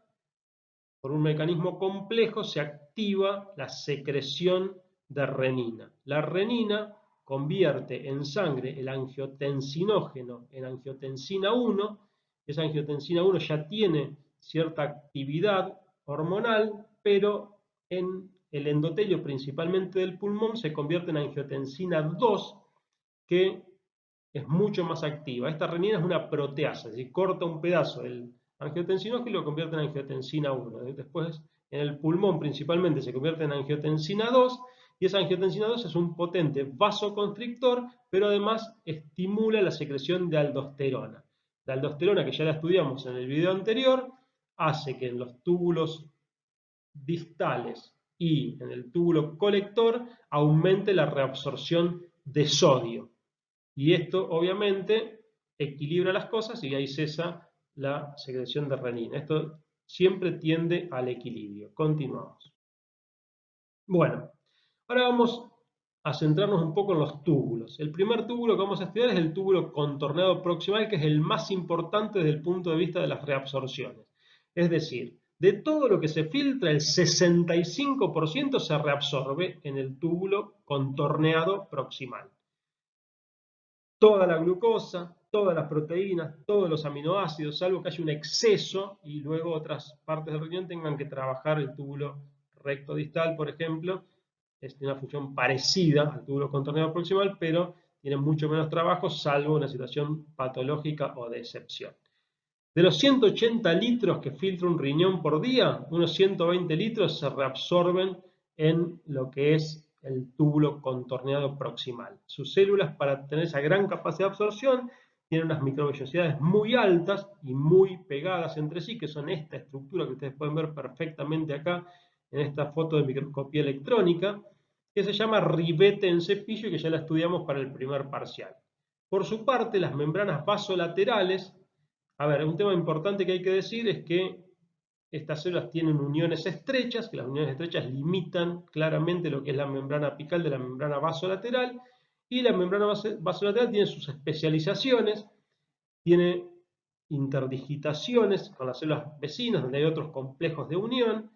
por un mecanismo complejo se activa la secreción de renina. La renina convierte en sangre el angiotensinógeno en angiotensina 1. Esa angiotensina 1 ya tiene cierta actividad hormonal, pero en el endotelio, principalmente del pulmón, se convierte en angiotensina 2, que es mucho más activa. Esta renina es una proteasa, es decir, corta un pedazo del angiotensinógeno y lo convierte en angiotensina 1. Después, en el pulmón principalmente, se convierte en angiotensina 2, y esa angiotensina 2 es un potente vasoconstrictor, pero además estimula la secreción de aldosterona. La aldosterona, que ya la estudiamos en el video anterior, hace que en los túbulos distales y en el túbulo colector aumente la reabsorción de sodio. Y esto obviamente equilibra las cosas y ahí cesa la secreción de renina. Esto siempre tiende al equilibrio. Continuamos. Bueno, ahora vamos a centrarnos un poco en los túbulos. El primer túbulo que vamos a estudiar es el túbulo contorneado proximal, que es el más importante desde el punto de vista de las reabsorciones. Es decir, de todo lo que se filtra, el 65% se reabsorbe en el túbulo contorneado proximal. Toda la glucosa, todas las proteínas, todos los aminoácidos, salvo que haya un exceso y luego otras partes del riñón tengan que trabajar el túbulo recto distal, por ejemplo, tiene una función parecida al túbulo contorneado proximal, pero tiene mucho menos trabajo, salvo una situación patológica o de excepción. De los 180 litros que filtra un riñón por día, unos 120 litros se reabsorben en lo que es el túbulo contorneado proximal. Sus células, para tener esa gran capacidad de absorción, tienen unas microvellosidades muy altas y muy pegadas entre sí, que son esta estructura que ustedes pueden ver perfectamente acá en esta foto de microscopía electrónica, que se llama ribete en cepillo y que ya la estudiamos para el primer parcial. Por su parte, las membranas vasolaterales, a ver, un tema importante que hay que decir es que estas células tienen uniones estrechas, que las uniones estrechas limitan claramente lo que es la membrana apical de la membrana vasolateral, y la membrana vasolateral tiene sus especializaciones, tiene interdigitaciones con las células vecinas, donde hay otros complejos de unión,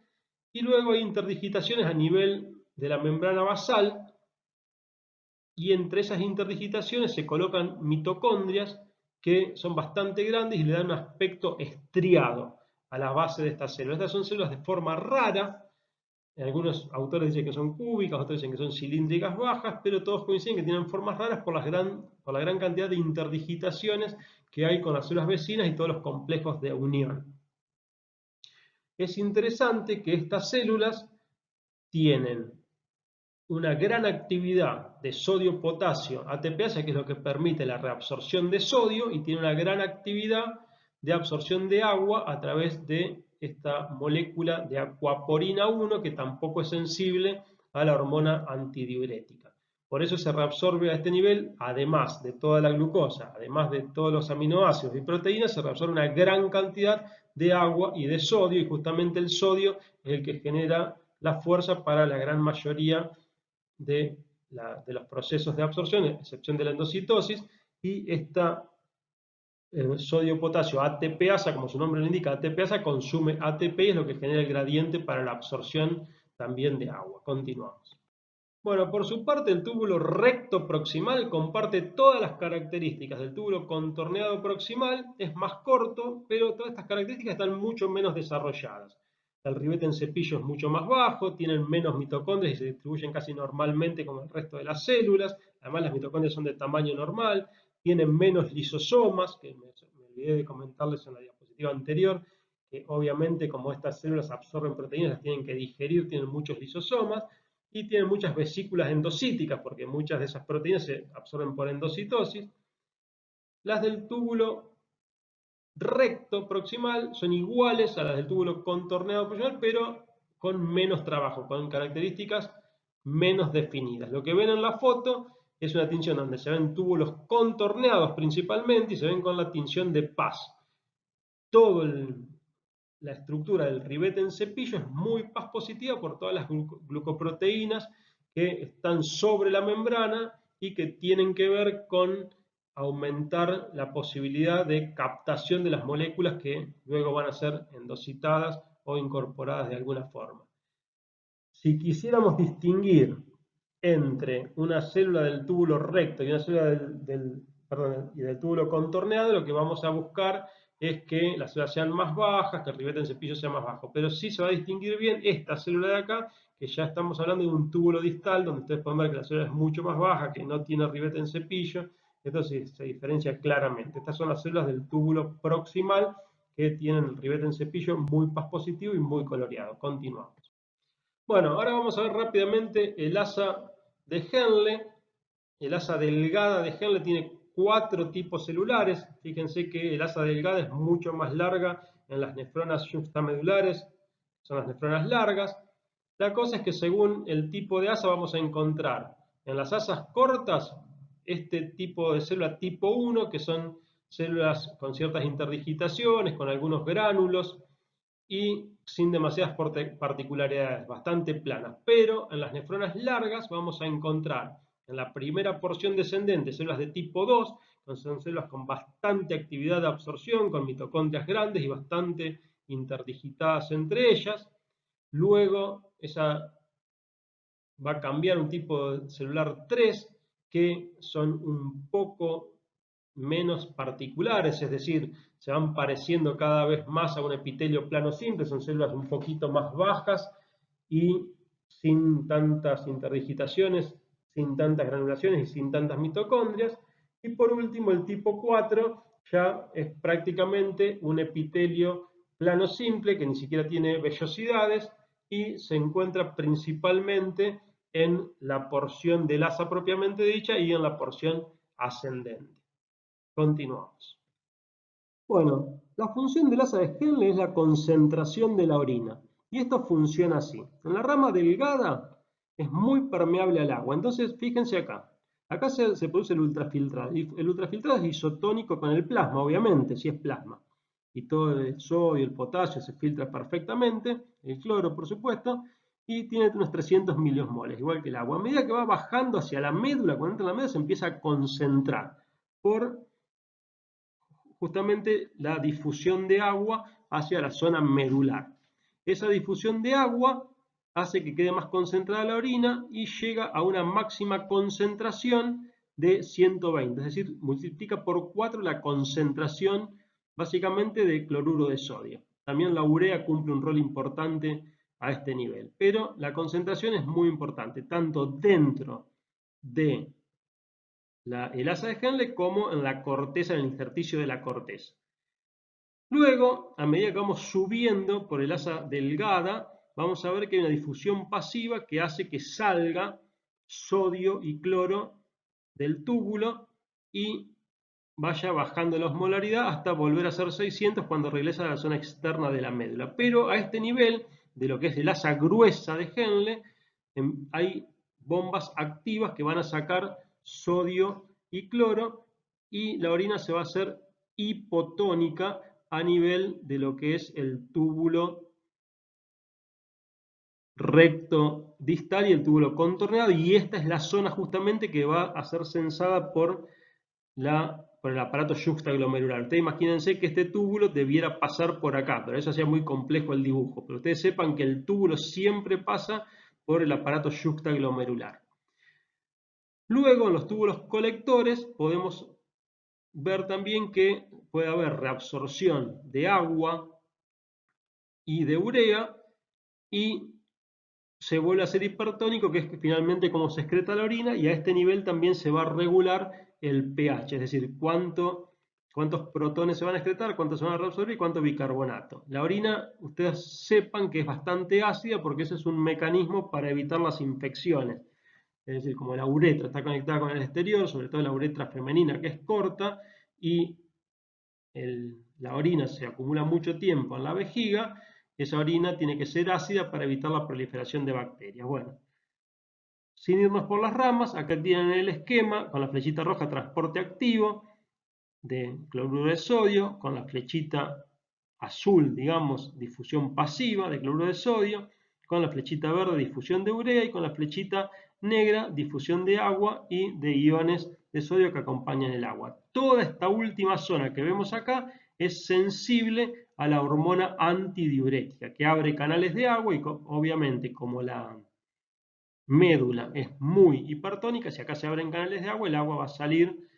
y luego hay interdigitaciones a nivel de la membrana basal, y entre esas interdigitaciones se colocan mitocondrias que son bastante grandes y le dan un aspecto estriado a la base de estas células. Estas son células de forma rara. Algunos autores dicen que son cúbicas, otros dicen que son cilíndricas bajas, pero todos coinciden que tienen formas raras por la gran cantidad de interdigitaciones que hay con las células vecinas y todos los complejos de unión. Es interesante que estas células tienen una gran actividad de sodio-potasio ATPasa, que es lo que permite la reabsorción de sodio, y tiene una gran actividad de absorción de agua a través de esta molécula de aquaporina 1, que tampoco es sensible a la hormona antidiurética. Por eso se reabsorbe a este nivel, además de toda la glucosa, además de todos los aminoácidos y proteínas, se reabsorbe una gran cantidad de agua y de sodio, y justamente el sodio es el que genera la fuerza para la gran mayoría de los procesos de absorción, a excepción de la endocitosis, y esta sodio-potasio ATPasa, como su nombre lo indica, ATPasa consume ATP y es lo que genera el gradiente para la absorción también de agua. Continuamos. Bueno, por su parte, el túbulo recto proximal comparte todas las características del túbulo contorneado proximal, es más corto, pero todas estas características están mucho menos desarrolladas. El ribete en cepillo es mucho más bajo, tienen menos mitocondrias y se distribuyen casi normalmente como el resto de las células. Además, las mitocondrias son de tamaño normal, tienen menos lisosomas, que me olvidé de comentarles en la diapositiva anterior, que obviamente como estas células absorben proteínas, las tienen que digerir, tienen muchos lisosomas, y tienen muchas vesículas endocíticas, porque muchas de esas proteínas se absorben por endocitosis. Las del túbulo recto proximal son iguales a las del túbulo contorneado proximal, pero con menos trabajo, con características menos definidas. Lo que ven en la foto es una tinción donde se ven túbulos contorneados principalmente y se ven con la tinción de Paz. La estructura del ribete en cepillo es muy Paz positiva por todas las glucoproteínas que están sobre la membrana y que tienen que ver con aumentar la posibilidad de captación de las moléculas que luego van a ser endocitadas o incorporadas de alguna forma. Si quisiéramos distinguir entre una célula del túbulo recto y una célula del túbulo contorneado, lo que vamos a buscar es que las células sean más bajas, que el ribete en cepillo sea más bajo. Pero sí se va a distinguir bien esta célula de acá, que ya estamos hablando de un túbulo distal, donde ustedes pueden ver que la célula es mucho más baja, que no tiene ribete en cepillo. Esto sí se diferencia claramente. Estas son las células del túbulo proximal, que tienen el ribete en cepillo muy Paz positivo y muy coloreado. Continuamos. Bueno, ahora vamos a ver rápidamente el asa de Henle. El asa delgada de Henle tiene 4 tipos celulares. Fíjense que el asa delgada es mucho más larga en las nefronas juxtamedulares, son las nefronas largas. La cosa es que según el tipo de asa vamos a encontrar en las asas cortas este tipo de célula tipo 1, que son células con ciertas interdigitaciones, con algunos gránulos y sin demasiadas particularidades, bastante planas. Pero en las nefronas largas vamos a encontrar en la primera porción descendente células de tipo 2, que son células con bastante actividad de absorción, con mitocondrias grandes y bastante interdigitadas entre ellas. Luego esa va a cambiar un tipo celular 3, que son un poco menos particulares, es decir, se van pareciendo cada vez más a un epitelio plano simple, son células un poquito más bajas y sin tantas interdigitaciones, sin tantas granulaciones y sin tantas mitocondrias. Y por último, el tipo 4 ya es prácticamente un epitelio plano simple que ni siquiera tiene vellosidades y se encuentra principalmente en la porción del asa propiamente dicha y en la porción ascendente. Continuamos. Bueno, la función del asa de Henle es la concentración de la orina. Y esto funciona así. En la rama delgada es muy permeable al agua. Entonces, fíjense acá. Acá se produce el ultrafiltrado. Y el ultrafiltrado es isotónico con el plasma, obviamente, si es plasma. Y todo el sodio, el potasio se filtra perfectamente, el cloro, por supuesto, y tiene unos 300 miliosmoles, igual que el agua. A medida que va bajando hacia la médula, cuando entra en la médula, se empieza a concentrar por justamente la difusión de agua hacia la zona medular. Esa difusión de agua hace que quede más concentrada la orina y llega a una máxima concentración de 120, es decir, multiplica por 4 la concentración básicamente de cloruro de sodio. También la urea cumple un rol importante a este nivel, pero la concentración es muy importante, tanto dentro de el asa de Henle como en la corteza, en el intersticio de la corteza. Luego, a medida que vamos subiendo por el asa delgada, vamos a ver que hay una difusión pasiva que hace que salga sodio y cloro del túbulo y vaya bajando la osmolaridad hasta volver a ser 600 cuando regresa a la zona externa de la médula. Pero a este nivel, de lo que es el asa gruesa de Henle, hay bombas activas que van a sacar sodio y cloro y la orina se va a hacer hipotónica a nivel de lo que es el túbulo recto distal y el túbulo contorneado, y esta es la zona justamente que va a ser sensada por el aparato yuxtaglomerular. Ustedes imagínense que este túbulo debiera pasar por acá, pero eso hacía muy complejo el dibujo. Pero ustedes sepan que el túbulo siempre pasa por el aparato yuxtaglomerular. Luego, en los túbulos colectores podemos ver también que puede haber reabsorción de agua y de urea y se vuelve a ser hipertónico, que es finalmente como se excreta la orina, y a este nivel también se va a regular el pH, es decir, cuántos protones se van a excretar, cuántos se van a reabsorber y cuánto bicarbonato. La orina, ustedes sepan que es bastante ácida porque ese es un mecanismo para evitar las infecciones. Es decir, como la uretra está conectada con el exterior, sobre todo la uretra femenina que es corta, y la orina se acumula mucho tiempo en la vejiga, esa orina tiene que ser ácida para evitar la proliferación de bacterias. Bueno, sin irnos por las ramas, acá tienen el esquema con la flechita roja, transporte activo de cloruro de sodio, con la flechita azul, digamos, difusión pasiva de cloruro de sodio, con la flechita verde, difusión de urea, y con la flechita negra, difusión de agua y de iones de sodio que acompañan el agua. Toda esta última zona que vemos acá es sensible a la hormona antidiurética, que abre canales de agua y obviamente como la médula es muy hipertónica, si acá se abren canales de agua, el agua va a salir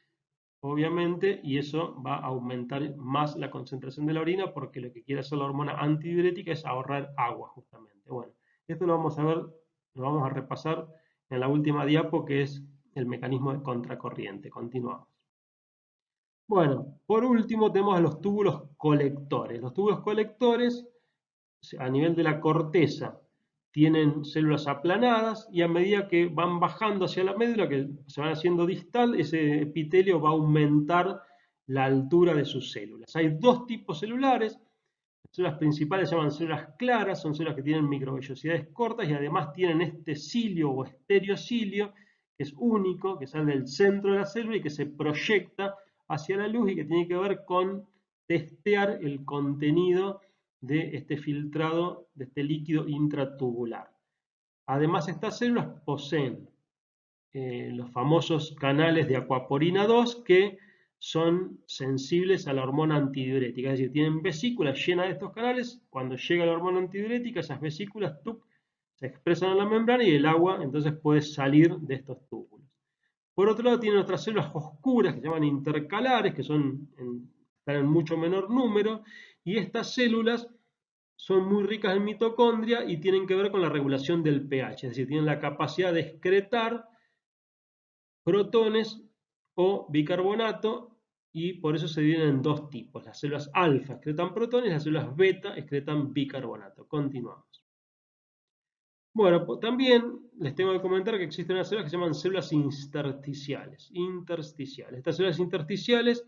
obviamente, y eso va a aumentar más la concentración de la orina porque lo que quiere hacer la hormona antidiurética es ahorrar agua justamente. Bueno, esto lo vamos a ver, lo vamos a repasar en la última diapo, que es el mecanismo de contracorriente. Continuamos. Bueno, por último tenemos a los túbulos colectores. Los túbulos colectores, a nivel de la corteza, tienen células aplanadas y a medida que van bajando hacia la médula, que se van haciendo distal, ese epitelio va a aumentar la altura de sus células. Hay dos tipos celulares. Las células principales se llaman células claras, son células que tienen microvellosidades cortas y además tienen este cilio o estereocilio, que es único, que sale del centro de la célula y que se proyecta hacia la luz y que tiene que ver con testear el contenido de este filtrado, de este líquido intratubular. Además, estas células poseen los famosos canales de aquaporina 2 que son sensibles a la hormona antidiurética, es decir, tienen vesículas llenas de estos canales. Cuando llega la hormona antidiurética, esas vesículas se expresan en la membrana y el agua entonces puede salir de estos túbulos. Por otro lado, tienen otras células oscuras que se llaman intercalares, que están en mucho menor número, y estas células son muy ricas en mitocondria y tienen que ver con la regulación del pH, es decir, tienen la capacidad de excretar protones o bicarbonato, y por eso se dividen en dos tipos. Las células alfa excretan protones, las células beta excretan bicarbonato. Continuamos. Bueno, también les tengo que comentar que existen unas células que se llaman células intersticiales. Estas células intersticiales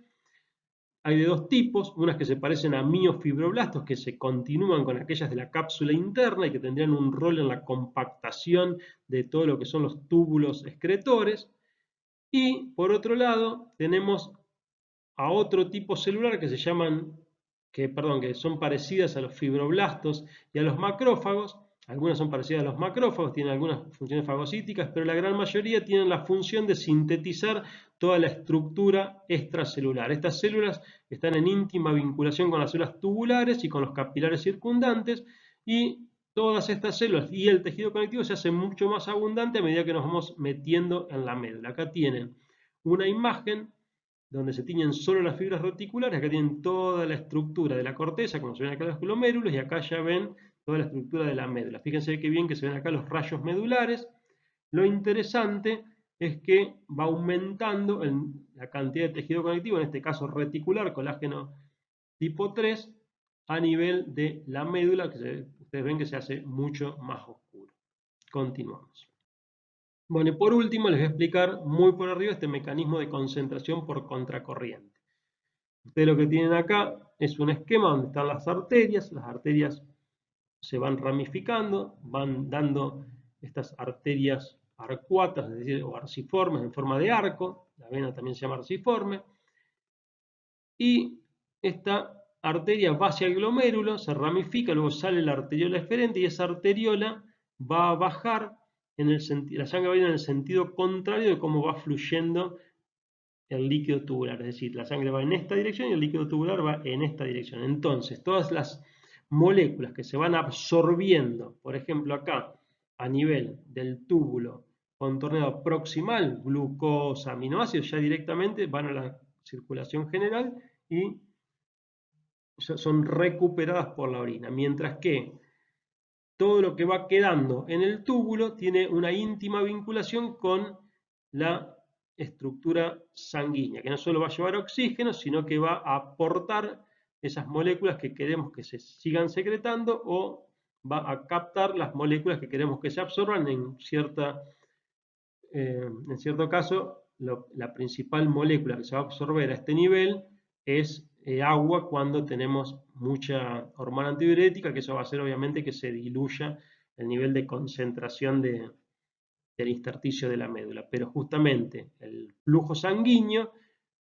hay de dos tipos, unas que se parecen a miofibroblastos, que se continúan con aquellas de la cápsula interna y que tendrían un rol en la compactación de todo lo que son los túbulos excretores. Y por otro lado, tenemos a otro tipo celular que que son parecidas a los fibroblastos y a los macrófagos. Algunas son parecidas a los macrófagos, tienen algunas funciones fagocíticas, pero la gran mayoría tienen la función de sintetizar toda la estructura extracelular. Estas células están en íntima vinculación con las células tubulares y con los capilares circundantes, y todas estas células y el tejido conectivo se hace mucho más abundante a medida que nos vamos metiendo en la médula. Acá tienen una imagen donde se tiñen solo las fibras reticulares. Acá tienen toda la estructura de la corteza, como se ven acá los glomérulos, y acá ya ven toda la estructura de la médula. Fíjense qué bien que se ven acá los rayos medulares. Lo interesante es que va aumentando la cantidad de tejido conectivo, en este caso reticular, colágeno tipo 3, a nivel de la médula, que ustedes ven que se hace mucho más oscuro. Continuamos. Bueno, y por último les voy a explicar muy por arriba este mecanismo de concentración por contracorriente. Ustedes lo que tienen acá es un esquema donde están las arterias se van ramificando, van dando estas arterias arcuatas, es decir, o arciformes en forma de arco, la vena también se llama arciforme, y esta arteria va hacia el glomérulo, se ramifica, luego sale la arteriola eferente y esa arteriola va a bajar, la sangre va a ir en el sentido contrario de cómo va fluyendo el líquido tubular, es decir, la sangre va en esta dirección y el líquido tubular va en esta dirección. Entonces, todas las moléculas que se van absorbiendo, por ejemplo acá, a nivel del túbulo contorneado proximal, glucosa, aminoácidos, ya directamente van a la circulación general y son recuperadas por la orina, mientras que todo lo que va quedando en el túbulo tiene una íntima vinculación con la estructura sanguínea, que no solo va a llevar oxígeno, sino que va a aportar esas moléculas que queremos que se sigan secretando o va a captar las moléculas que queremos que se absorban. En cierto caso, la principal molécula que se va a absorber a este nivel es agua cuando tenemos mucha hormona antidiurética, que eso va a hacer obviamente que se diluya el nivel de concentración del intersticio de la médula. Pero justamente el flujo sanguíneo,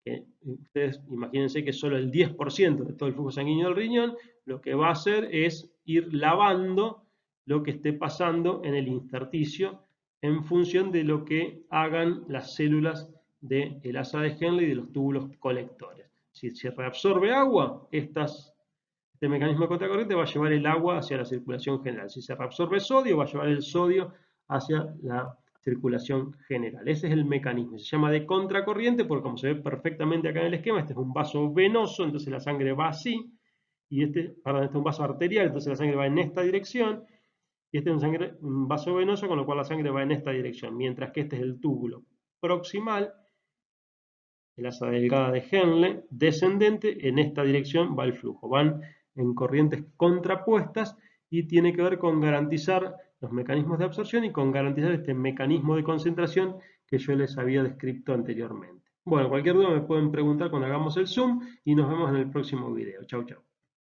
que ustedes imagínense que solo el 10% de todo el flujo sanguíneo del riñón, lo que va a hacer es ir lavando lo que esté pasando en el intersticio en función de lo que hagan las células del asa de Henle y de los túbulos colectores. Si se reabsorbe agua, este mecanismo de contracorriente va a llevar el agua hacia la circulación general. Si se reabsorbe sodio, va a llevar el sodio hacia la circulación general. Ese es el mecanismo. Se llama de contracorriente porque, como se ve perfectamente acá en el esquema, este es un vaso venoso, entonces la sangre va así, y este es un vaso arterial, entonces la sangre va en esta dirección, y este es un vaso venoso, con lo cual la sangre va en esta dirección, mientras que este es el túbulo proximal, el asa delgada de Henle, descendente, en esta dirección va el flujo. Van en corrientes contrapuestas y tiene que ver con garantizar los mecanismos de absorción y con garantizar este mecanismo de concentración que yo les había descrito anteriormente. Bueno, cualquier duda me pueden preguntar cuando hagamos el Zoom y nos vemos en el próximo video. Chau, chau.